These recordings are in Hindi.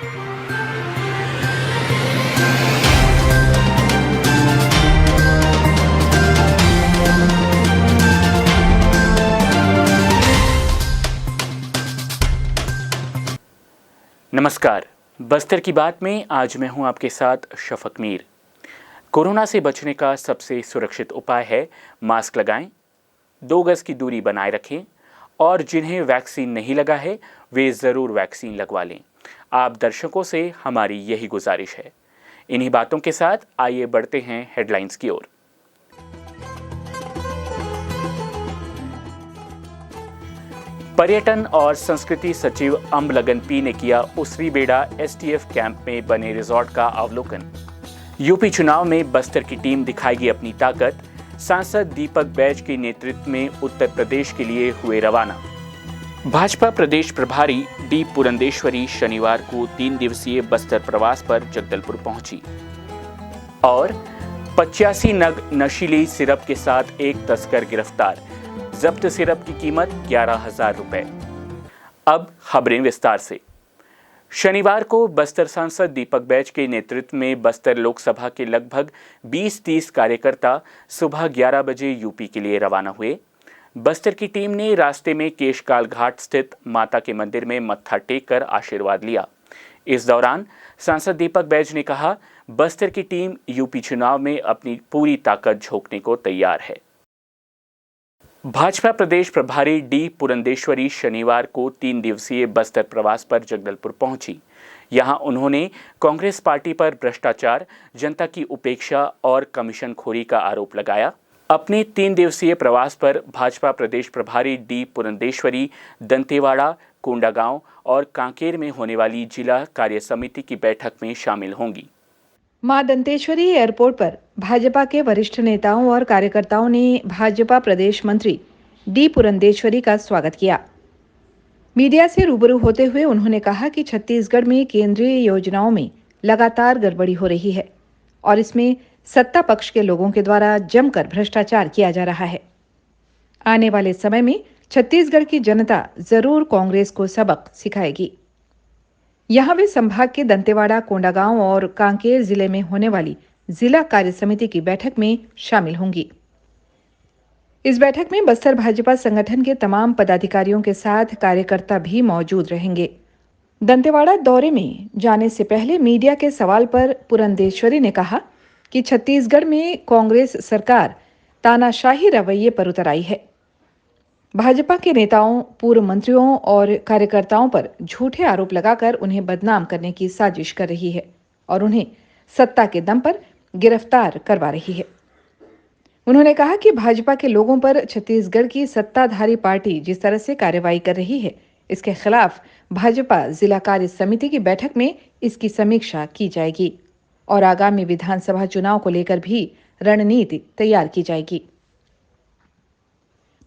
नमस्कार, बस्तर की बात में आज मैं हूं आपके साथ शफक मीर। कोरोना से बचने का सबसे सुरक्षित उपाय है मास्क लगाएं, 2 गज की दूरी बनाए रखें और जिन्हें वैक्सीन नहीं लगा है वे ज़रूर वैक्सीन लगवा लें। आप दर्शकों से हमारी यही गुजारिश है। इन्हीं बातों के साथ आइए बढ़ते हैं हेडलाइंस की ओर। पर्यटन और संस्कृति सचिव अम्बलगन पी ने किया उसरीबेड़ा एसटीएफ कैंप में बने रिजॉर्ट का अवलोकन। यूपी चुनाव में बस्तर की टीम दिखाएगी अपनी ताकत। सांसद दीपक बैज के नेतृत्व में उत्तर प्रदेश के लिए हुए रवाना। भाजपा प्रदेश प्रभारी डी पुरंदेश्वरी शनिवार को 3 दिवसीय बस्तर प्रवास पर जगदलपुर पहुंची और 85 नग नशीली सिरप के साथ एक तस्कर गिरफ्तार। जब्त सिरप की कीमत 11,000 रुपए। अब खबरें विस्तार से। शनिवार को बस्तर सांसद दीपक बैज के नेतृत्व में बस्तर लोकसभा के लगभग 20-30 कार्यकर्ता सुबह 11 बजे यूपी के लिए रवाना हुए। बस्तर की टीम ने रास्ते में केशकाल घाट स्थित माता के मंदिर में मत्था टेक कर आशीर्वाद लिया। इस दौरान सांसद दीपक बैज ने कहा, बस्तर की टीम यूपी चुनाव में अपनी पूरी ताकत झोंकने को तैयार है। भाजपा प्रदेश प्रभारी डी पुरंदेश्वरी शनिवार को 3 दिवसीय बस्तर प्रवास पर जगदलपुर पहुंची। यहां उन्होंने कांग्रेस पार्टी पर भ्रष्टाचार, जनता की उपेक्षा और कमीशनखोरी का आरोप लगाया। अपने 3 दिवसीय प्रवास पर भाजपा प्रदेश प्रभारी डी पुरंदेश्वरी दंतेवाड़ा, कोंडागांव और कांकेर में होने वाली जिला कार्य समिति की बैठक में शामिल होंगी। मां दंतेश्वरी एयरपोर्ट पर भाजपा के वरिष्ठ नेताओं और कार्यकर्ताओं ने भाजपा प्रदेश मंत्री डी पुरंदेश्वरी का स्वागत किया। मीडिया से रूबरू होते हुए उन्होंने कहा कि छत्तीसगढ़ में केंद्रीय योजनाओं में लगातार गड़बड़ी हो रही है और इसमें सत्ता पक्ष के लोगों के द्वारा जमकर भ्रष्टाचार किया जा रहा है। आने वाले समय में छत्तीसगढ़ की जनता जरूर कांग्रेस को सबक सिखाएगी। यहां वे संभाग के दंतेवाड़ा, कोंडागांव और कांकेर जिले में होने वाली जिला कार्य समिति की बैठक में शामिल होंगी। इस बैठक में बस्तर भाजपा संगठन के तमाम पदाधिकारियों के साथ कार्यकर्ता भी मौजूद रहेंगे। दंतेवाड़ा दौरे में जाने से पहले मीडिया के सवाल पर पुरंदेश्वरी ने कहा कि छत्तीसगढ़ में कांग्रेस सरकार तानाशाही रवैये पर उतर आई है। भाजपा के नेताओं, पूर्व मंत्रियों और कार्यकर्ताओं पर झूठे आरोप लगाकर उन्हें बदनाम करने की साजिश कर रही है और उन्हें सत्ता के दम पर गिरफ्तार करवा रही है। उन्होंने कहा कि भाजपा के लोगों पर छत्तीसगढ़ की सत्ताधारी पार्टी जिस तरह से कार्रवाई कर रही है, इसके खिलाफ भाजपा जिला कार्य समिति की बैठक में इसकी समीक्षा की जाएगी और आगामी विधानसभा चुनाव को लेकर भी रणनीति तैयार की जाएगी।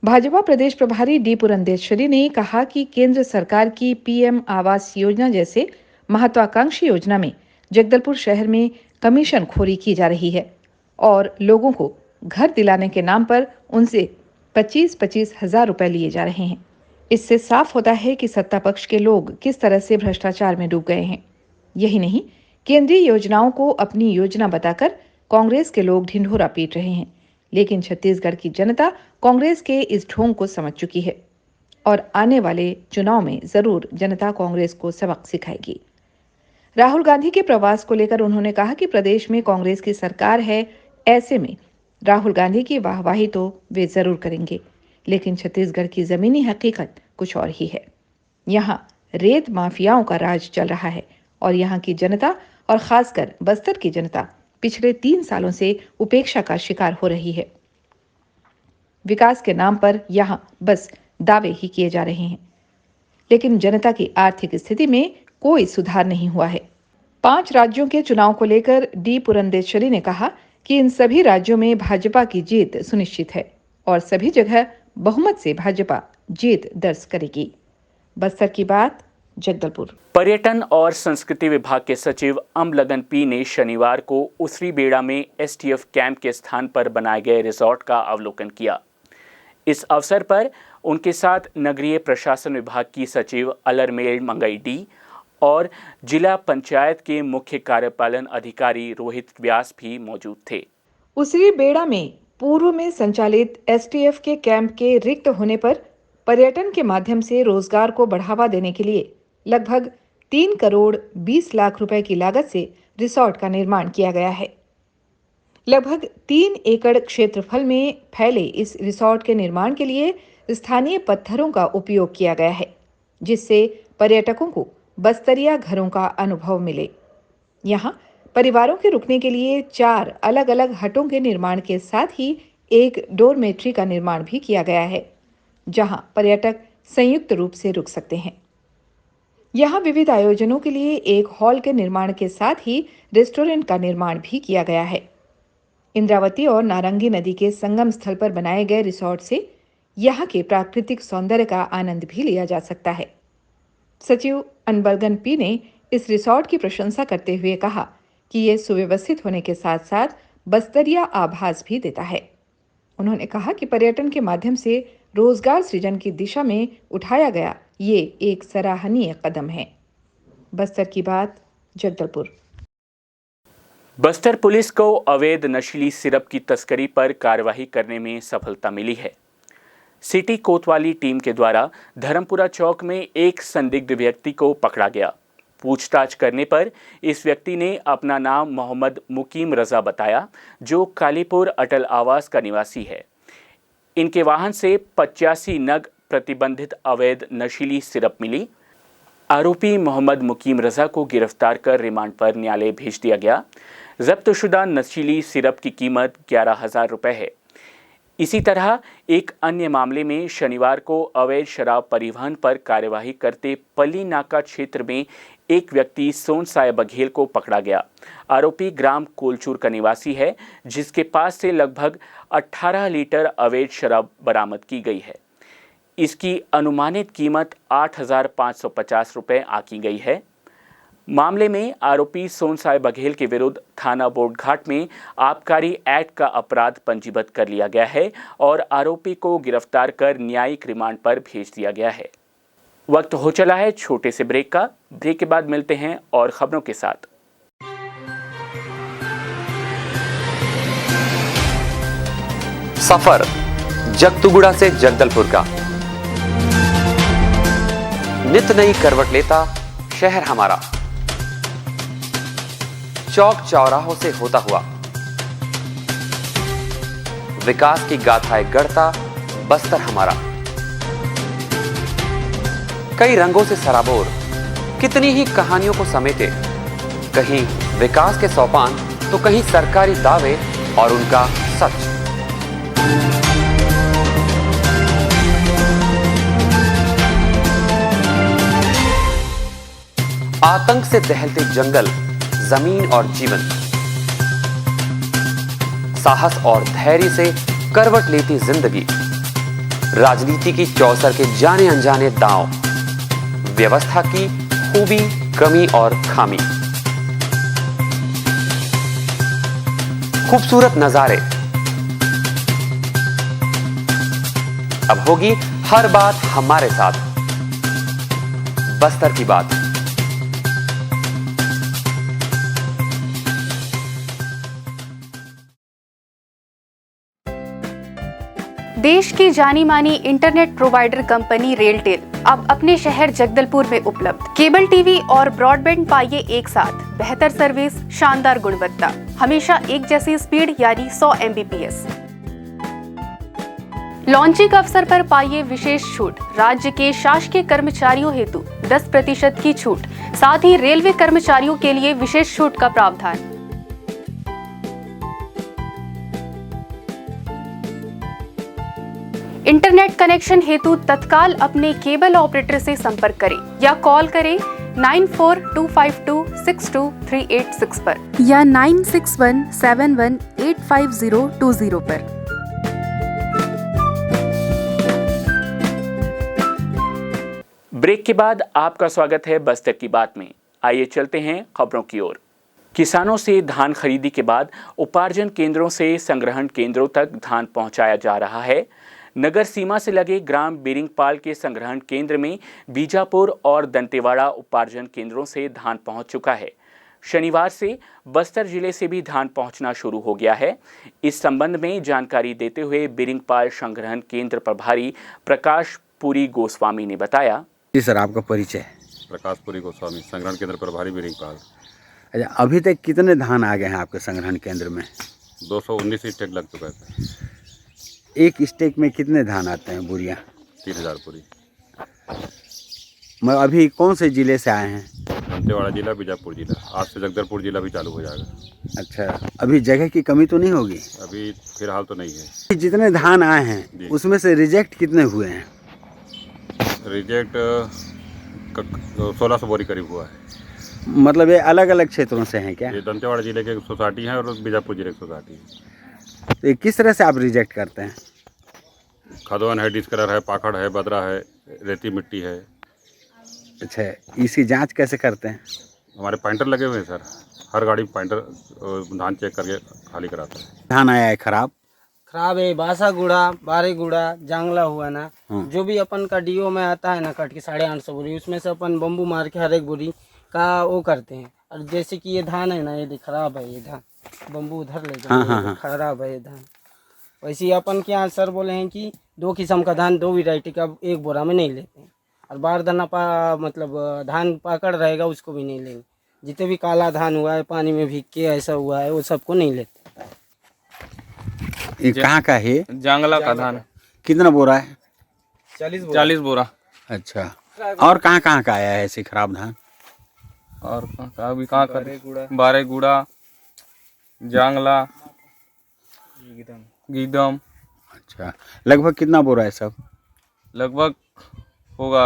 भाजपा प्रदेश प्रभारी डी पुरंदेश्वरी ने कहा कि केंद्र सरकार की पीएम आवास योजना जैसे महत्वाकांक्षी योजना में जगदलपुर शहर में कमीशनखोरी की जा रही है और लोगों को घर दिलाने के नाम पर उनसे 25-25 हजार रुपए लिए जा रहे हैं। इससे साफ होता है कि सत्ता पक्ष के लोग किस तरह से भ्रष्टाचार में डूब गए हैं। यही नहीं, केंद्रीय योजनाओं को अपनी योजना बताकर कांग्रेस के लोग ढिंढोरा पीट रहे हैं, लेकिन छत्तीसगढ़ की जनता कांग्रेस के इस ढोंग को समझ चुकी है और आने वाले चुनाव में जरूर जनता कांग्रेस को सबक सिखाएगी। राहुल गांधी के प्रवास को लेकर उन्होंने कहा कि प्रदेश में कांग्रेस की सरकार है, ऐसे में राहुल गांधी की वाहवाही तो वे जरूर करेंगे, लेकिन छत्तीसगढ़ की जमीनी हकीकत कुछ और ही है। यहाँ रेत माफियाओं का राज चल रहा है और यहाँ की जनता और खासकर बस्तर की जनता पिछले 3 सालों से उपेक्षा का शिकार हो रही है। विकास के नाम पर यहाँ बस दावे ही किए जा रहे हैं, लेकिन जनता की आर्थिक स्थिति में कोई सुधार नहीं हुआ है। 5 राज्यों के चुनाव को लेकर डी पुरंदेश्वरी ने कहा कि इन सभी राज्यों में भाजपा की जीत सुनिश्चित है और सभी जगह बहुमत से भाजपा जीत दर्ज करेगी। बस्तर की बात, जगदलपुर। पर्यटन और संस्कृति विभाग के सचिव अम्बलगन पी ने शनिवार को उसरीबेड़ा में एसटीएफ कैंप के स्थान पर बनाए गए रिजॉर्ट का अवलोकन किया। इस अवसर पर उनके साथ नगरीय प्रशासन विभाग की सचिव अलरमेल मंगई डी और जिला पंचायत के मुख्य कार्यपालन अधिकारी रोहित व्यास भी मौजूद थे। उसरी बेड़ा में पूर्व में संचालित एसटीएफ के कैंप के रिक्त होने पर पर्यटन के माध्यम से रोजगार को बढ़ावा देने के लिए लगभग 3 करोड़ 20 लाख रुपए की लागत से रिसोर्ट का निर्माण किया गया है। लगभग 3 एकड़ क्षेत्रफल में फैले इस रिसोर्ट के निर्माण के लिए स्थानीय पत्थरों का उपयोग किया गया है, जिससे पर्यटकों को बस्तरिया घरों का अनुभव मिले। यहाँ परिवारों के रुकने के लिए 4 अलग-अलग हटों के निर्माण के साथ ही एक डोरमेट्री का निर्माण भी किया गया है, जहां पर्यटक संयुक्त रूप से रुक सकते हैं। यहाँ विविध आयोजनों के लिए एक हॉल के निर्माण के साथ ही रेस्टोरेंट का निर्माण भी किया गया है। इंद्रावती और नारंगी नदी के संगम स्थल पर बनाए गए रिसोर्ट से यहाँ के प्राकृतिक सौंदर्य का आनंद भी लिया जा सकता है। सचिव अम्बलगन पी ने इस रिसोर्ट की प्रशंसा करते हुए कहा कि ये सुव्यवस्थित होने के साथ साथ बस्तरिया आभास भी देता है। उन्होंने कहा कि पर्यटन के माध्यम से रोजगार सृजन की दिशा में उठाया गया ये एक सराहनीय कदम है। बस्तर की बात, जगदलपुर। बस्तर पुलिस को अवैध नशीली सिरप की तस्करी पर कार्रवाई करने में सफलता मिली है। सिटी कोतवाली टीम के द्वारा धर्मपुरा चौक में एक संदिग्ध व्यक्ति को पकड़ा गया। पूछताछ करने पर इस व्यक्ति ने अपना नाम मोहम्मद मुकीम रजा बताया, जो कालीपुर अटल आवास का निवासी है। इनके वाहन से 85 नग प्रतिबंधित अवैध नशीली सिरप मिली। आरोपी मोहम्मद मुकीम रजा को गिरफ्तार कर रिमांड पर न्यायालय भेज दिया गया। जब्तशुदा नशीली सिरप की कीमत 11,000 रुपए है। इसी तरह एक अन्य मामले में शनिवार को अवैध शराब परिवहन पर कार्यवाही करते पल्ली नाका क्षेत्र में एक व्यक्ति सोनसाय बघेल को पकड़ा गया। आरोपी ग्राम कोलचूर का निवासी है, जिसके पास से लगभग 18 लीटर अवैध शराब बरामद की गई है। इसकी अनुमानित कीमत 8,550 रुपए आंकी गई है। मामले में आरोपी सोनसाय बघेल के विरुद्ध थाना बोर्डघाट में आबकारी एक्ट का अपराध पंजीबद्ध कर लिया गया है और आरोपी को गिरफ्तार कर न्यायिक रिमांड पर भेज दिया गया है। वक्त हो चला है छोटे से ब्रेक का। ब्रेक के बाद मिलते हैं और खबरों के साथ। सफर जगतुगुड़ा से जगदलपुर का नित नई करवट लेता शहर हमारा, चौक चौराहों से होता हुआ विकास की गाथाएं गढ़ता बस्तर हमारा। कई रंगों से सराबोर कितनी ही कहानियों को समेटे, कहीं विकास के सोपान तो कहीं सरकारी दावे और उनका सच। आतंक से दहलते जंगल, जमीन और जीवन, साहस और धैर्य से करवट लेती जिंदगी, राजनीति की चौसर के जाने अनजाने दांव, व्यवस्था की खूबी, कमी और खामी, खूबसूरत नजारे। अब होगी हर बात हमारे साथ, बस्तर की बात। देश की जानी मानी इंटरनेट प्रोवाइडर कंपनी रेलटेल अब अपने शहर जगदलपुर में उपलब्ध। केबल टीवी और ब्रॉडबैंड पाइए एक साथ, बेहतर सर्विस, शानदार गुणवत्ता, हमेशा एक जैसी स्पीड यानी 100 Mbps। लॉन्चिंग अवसर पर पाइए विशेष छूट, राज्य के शासकीय कर्मचारियों हेतु 10% की छूट, साथ ही रेलवे कर्मचारियों के लिए विशेष छूट का प्रावधान। इंटरनेट कनेक्शन हेतु तत्काल अपने केबल ऑपरेटर से संपर्क करें या कॉल करें 9425262386 पर या 9617185020 पर। ब्रेक के बाद आपका स्वागत है बस्तर की बात में। आइए चलते हैं खबरों की ओर। किसानों से धान खरीदी के बाद उपार्जन केंद्रों से संग्रहण केंद्रों तक धान पहुंचाया जा रहा है। नगर सीमा से लगे ग्राम बेरिंगपाल के संग्रहण केंद्र में बीजापुर और दंतेवाड़ा उपार्जन केंद्रों से धान पहुंच चुका है। शनिवार से बस्तर जिले से भी धान पहुंचना शुरू हो गया है। इस संबंध में जानकारी देते हुए बेरिंगपाल संग्रहण केंद्र प्रभारी प्रकाश पुरी गोस्वामी ने बताया। जी सर, आपका परिचय? प्रकाश पुरी गोस्वामी, संग्रहण केंद्र प्रभारी बेरिंगपाल। अच्छा, अभी तक कितने धान आ गए हैं आपके संग्रहण केंद्र में? 219 स्टेक लग चुका है। एक स्टेक में कितने धान आते हैं बोरियां? 3000 पूरी। मैं अभी कौन से जिले से आए हैं? दंतेवाड़ा जिला, बीजापुर जिला। आज से जगदलपुर जिला भी चालू हो जाएगा। अच्छा, अभी जगह की कमी तो नहीं होगी? अभी फिलहाल तो नहीं है। जितने धान आए हैं उसमें से रिजेक्ट कितने हुए हैं? रिजेक्ट 1600 बोरी करीब हुआ है। मतलब ये अलग अलग क्षेत्रों से हैं क्या? ये दंतेवाड़ा जिले के सोसाइटी है और बीजापुर जिले की सोसाइटी है। तो ये किस तरह से आप रिजेक्ट करते हैं? खदवन है, डिस्कलर है, पाखड़ है, बदरा है, रेती मिट्टी है। अच्छा, इसकी जांच कैसे करते हैं? हमारे पॉइंटर लगे हुए हैं सर। हर गाड़ी पॉइंटर धान चेक करके खाली कराता है। धान आया है खराब है, बासा गुड़ा, बारे गुड़ा, जांगला हुआ ना, जो भी अपन का डीओ में आता है ना कट के 850 बोरी, उसमें से अपन बम्बू मार के हर एक बोरी का वो करते हैं। और जैसे कि ये धान है ना, ये खराब है, ये धान बम्बू उधर ले जाओ, खराब है ये धान। वैसे ही अपन के यहाँ सर बोले हैं कि 2 किस्म का धान, 2 वैरायटी का एक बोरा में नहीं लेते हैं। और बारदाना मतलब धान पाकड़ रहेगा उसको भी नहीं लेंगे। जितने भी काला धान हुआ है, पानी में भीग के ऐसा हुआ है, वो सबको नहीं लेते। ये कहाँ का है? जांगला का धान। कितना बोरा है? 40 बोरा। अच्छा, और कहाँ कहाँ का आया है ऐसे खराब धान? और अभी कहाँ का? बारेगुड़ा, जांगला, गीदम। अच्छा, लगभग कितना बोरा है सब? लगभग होगा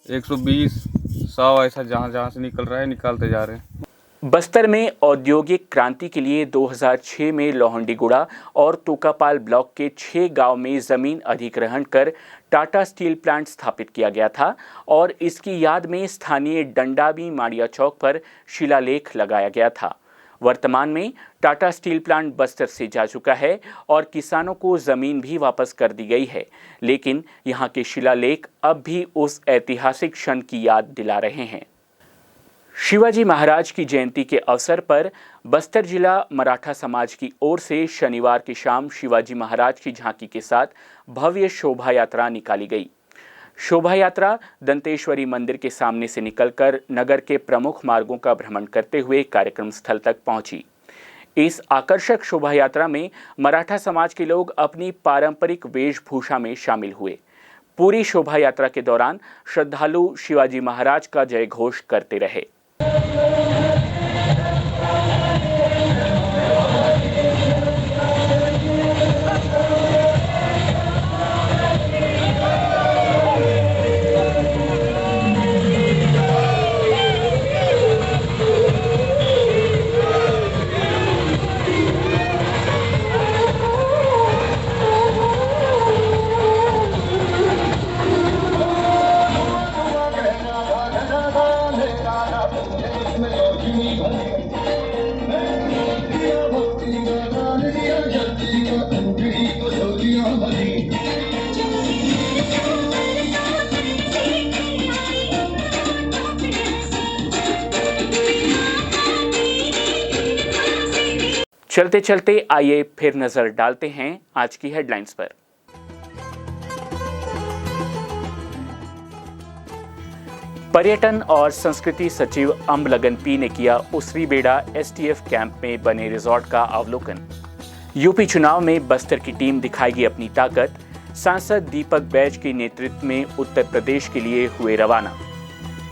120, 100 ऐसा, जहाँ जहाँ से निकल रहा है निकालते जा रहे हैं। बस्तर में औद्योगिक क्रांति के लिए 2006 में लोहंडीगुड़ा और तोकापाल ब्लॉक के 6 गांव में जमीन अधिग्रहण कर टाटा स्टील प्लांट स्थापित किया गया था और इसकी याद में स्थानीय डंडाबी माड़िया चौक पर शिलालेख लगाया गया था। वर्तमान में टाटा स्टील प्लांट बस्तर से जा चुका है और किसानों को जमीन भी वापस कर दी गई है, लेकिन यहाँ के शिलालेख अब भी उस ऐतिहासिक क्षण की याद दिला रहे हैं। शिवाजी महाराज की जयंती के अवसर पर बस्तर जिला मराठा समाज की ओर से शनिवार की शाम शिवाजी महाराज की झांकी के साथ भव्य शोभा यात्रा निकाली गई। शोभा यात्रा दंतेश्वरी मंदिर के सामने से निकलकर नगर के प्रमुख मार्गों का भ्रमण करते हुए कार्यक्रम स्थल तक पहुंची। इस आकर्षक शोभा यात्रा में मराठा समाज के लोग अपनी पारंपरिक वेशभूषा में शामिल हुए। पूरी शोभा यात्रा के दौरान श्रद्धालु शिवाजी महाराज का जय घोष करते रहे। चलते चलते आइए फिर नजर डालते हैं आज की हेडलाइंस पर। पर्यटन और संस्कृति सचिव अम्बलगन पी ने किया उसरीबेड़ा एसटीएफ कैंप में बने रिजॉर्ट का अवलोकन। यूपी चुनाव में बस्तर की टीम दिखाएगी अपनी ताकत। सांसद दीपक बैज के नेतृत्व में उत्तर प्रदेश के लिए हुए रवाना।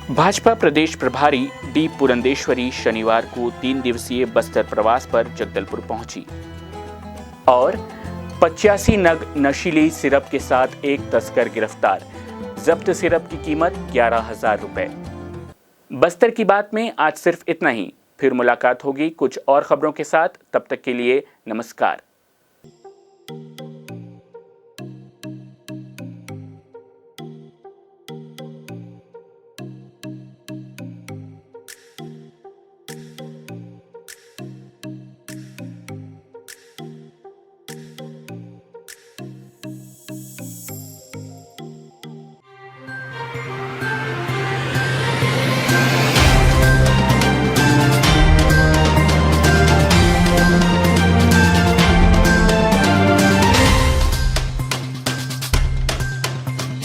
भाजपा प्रदेश प्रभारी डी पुरंदेश्वरी शनिवार को 3 दिवसीय बस्तर प्रवास पर जगदलपुर पहुंची और 85 नग नशीली सिरप के साथ एक तस्कर गिरफ्तार। जब्त सिरप की कीमत 11,000 रुपए। बस्तर की बात में आज सिर्फ इतना ही। फिर मुलाकात होगी कुछ और खबरों के साथ। तब तक के लिए नमस्कार।